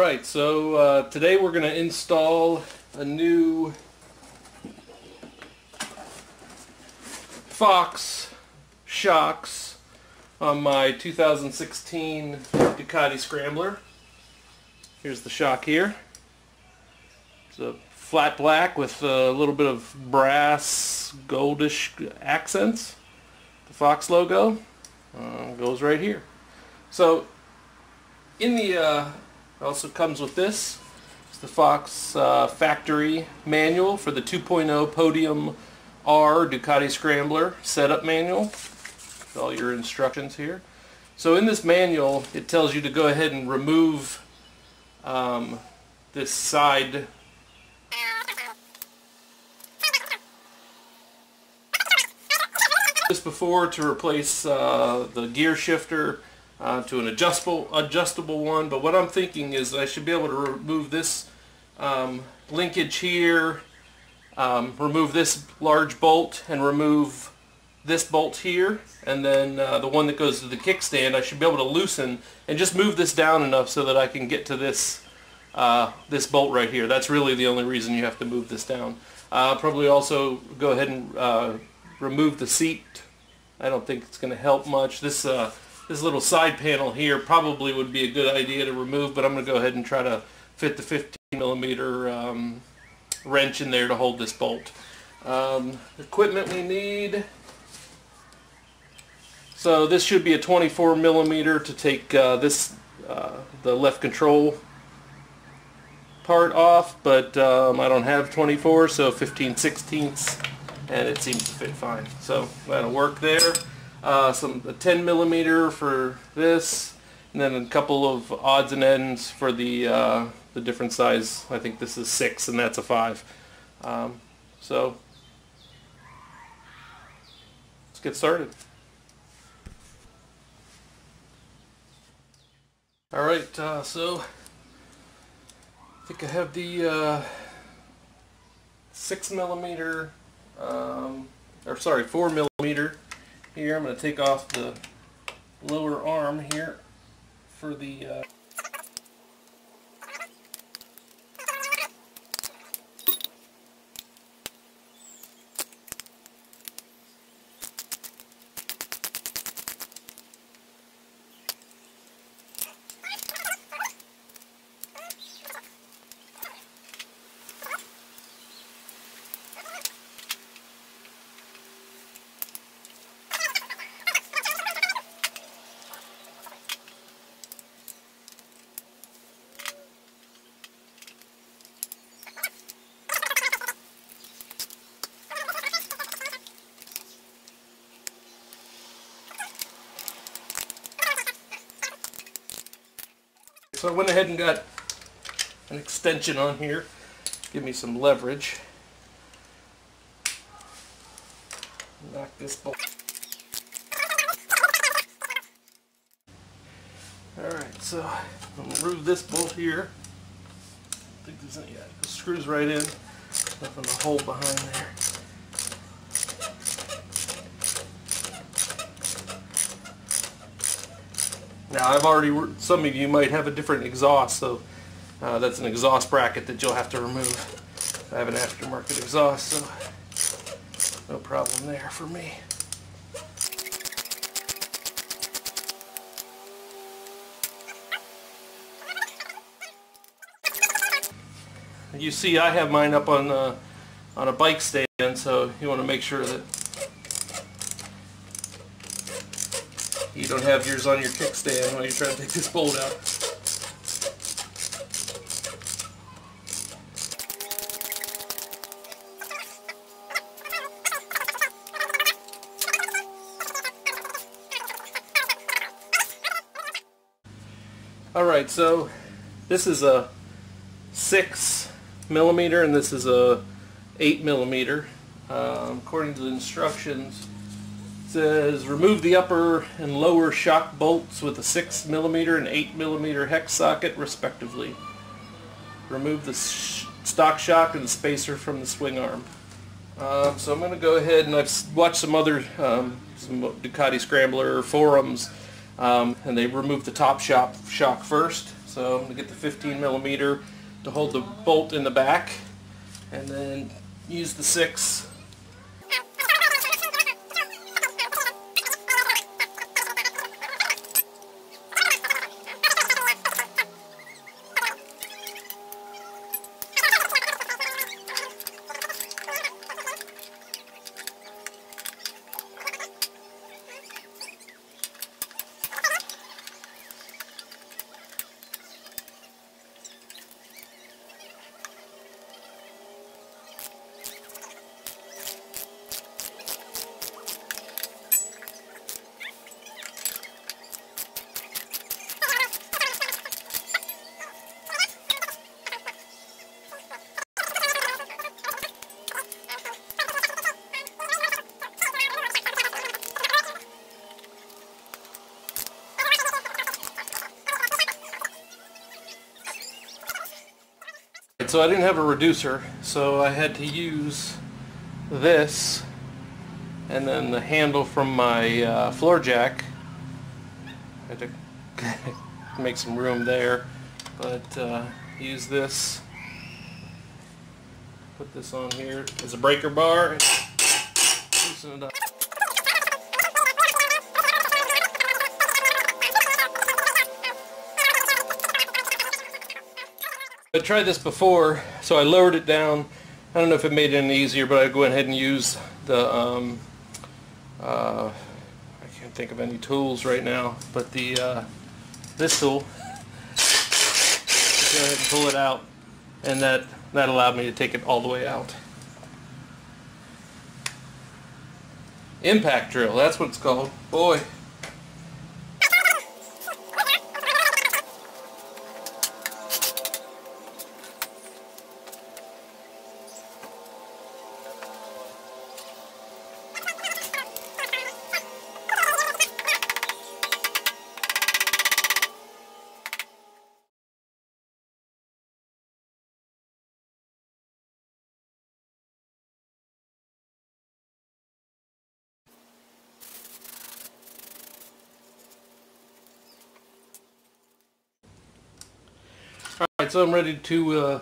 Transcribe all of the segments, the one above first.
Alright, so today we're going to install a new Fox shocks on my 2016 Ducati Scrambler. Here's the shock here. It's a flat black with a little bit of brass goldish accents. The Fox logo goes right here. So in the also comes with this. It's the Fox factory manual for the 2.0 Podium R Ducati Scrambler setup manual. With all your instructions here. So in this manual it tells you to go ahead and remove this side this before to replace the gear shifter to an adjustable one, but what I'm thinking is I should be able to remove this linkage here, remove this large bolt, and remove this bolt here, and then the one that goes to the kickstand I should be able to loosen and just move this down enough so that I can get to this this bolt right here. That's really the only reason you have to move this down. Probably also go ahead and remove the seat. I don't think it's going to help much. This little side panel here probably would be a good idea to remove, but I'm going to go ahead and try to fit the 15mm wrench in there to hold this bolt. Equipment we need. So this should be a 24mm to take the left control part off, but I don't have 24, so 15/16, and it seems to fit fine. So that'll work there. A 10mm for this, and then a couple of odds and ends for the different size. I think this is 6 and that's a 5. So let's get started. Alright, so I think I have the 6mm, or sorry, 4mm here. I'm going to take off the lower arm here for the So I went ahead and got an extension on here, give me some leverage. Knock this bolt. Alright, so I'm going to remove this bolt here. I think there's any, yeah, it screws right in. Nothing to hold behind there. Now I've already, some of you might have a different exhaust, so that's an exhaust bracket that you'll have to remove. I have an aftermarket exhaust, so no problem there for me. You see I have mine up on a bike stand, so you want to make sure that you don't have yours on your kickstand while you're trying to take this bolt out. Alright, so this is a 6mm and this is a 8mm. According to the instructions, says remove the upper and lower shock bolts with a 6mm and 8mm hex socket respectively. Remove the stock shock and the spacer from the swing arm. So I'm going to go ahead, and I've watched some other some Ducati Scrambler forums, and they removed the top shock first. So I'm going to get the 15 millimeter to hold the bolt in the back, and then use the 6. So I didn't have a reducer, so I had to use this and then the handle from my floor jack. I had to make some room there, but use this, put this on here as a breaker bar, and loosen it up. I tried this before, so I lowered it down. I don't know if it made it any easier, but I go ahead and use the I can't think of any tools right now, but the this tool. Go ahead and pull it out, and that allowed me to take it all the way out. Impact drill, that's what it's called. Boy. Alright, so I'm ready to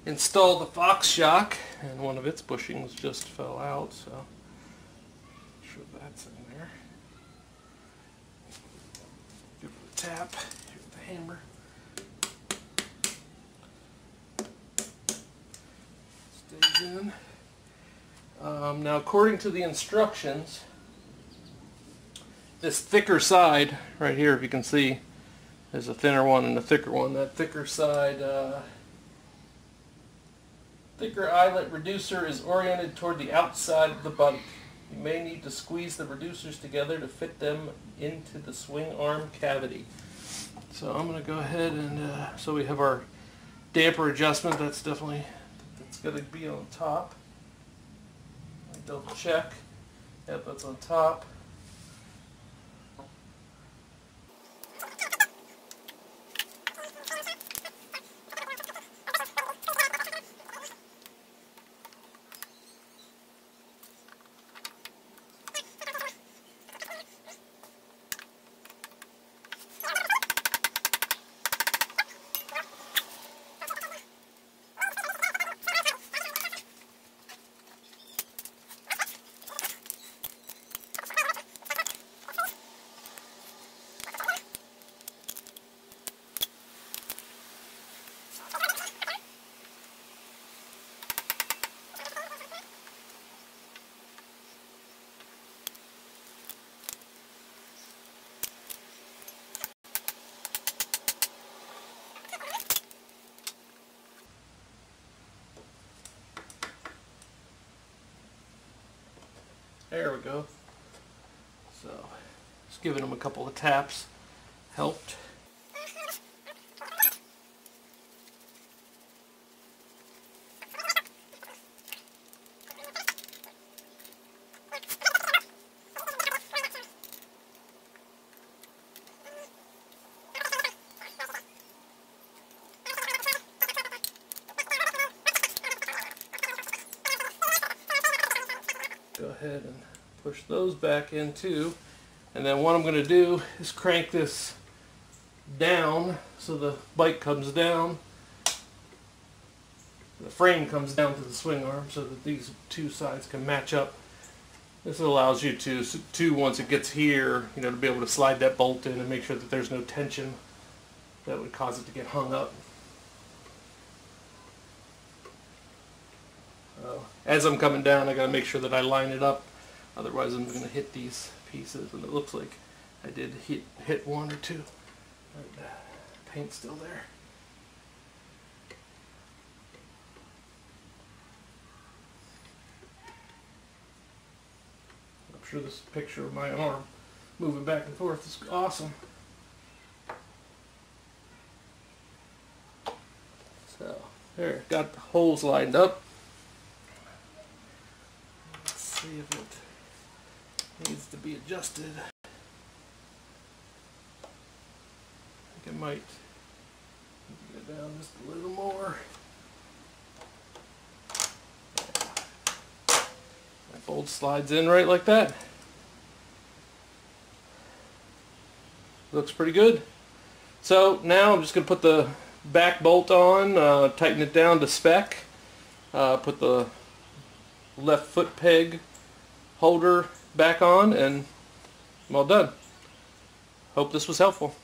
install the Fox shock, and one of its bushings just fell out, so make sure that's in there. Give it a tap here with the hammer. Stays in. Now, according to the instructions, this thicker side right here, if you can see, there's a thinner one and a thicker one. That thicker side, thicker eyelet reducer is oriented toward the outside of the bike. You may need to squeeze the reducers together to fit them into the swing arm cavity. So I'm going to go ahead and, so we have our damper adjustment. That's definitely, that's going to be on top. Let me double check. Yep, that's on top. There we go. So, just giving them a couple of taps helped. Go ahead and push those back in too. And then what I'm going to do is crank this down, so the bike comes down. The frame comes down to the swing arm so that these two sides can match up. This allows you to once it gets here, to be able to slide that bolt in and make sure that there's no tension that would cause it to get hung up. As I'm coming down, I got to make sure that I line it up, otherwise I'm going to hit these pieces, and it looks like I did hit one or two. But, paint's still there. I'm sure this picture of my arm moving back and forth is awesome. So there, got the holes lined up. Let's see if it needs to be adjusted. I think I might get down just a little more. That bolt slides in right like that. Looks pretty good. So now I'm just going to put the back bolt on, tighten it down to spec, put the left foot peg holder back on, and I'm all done. Hope this was helpful.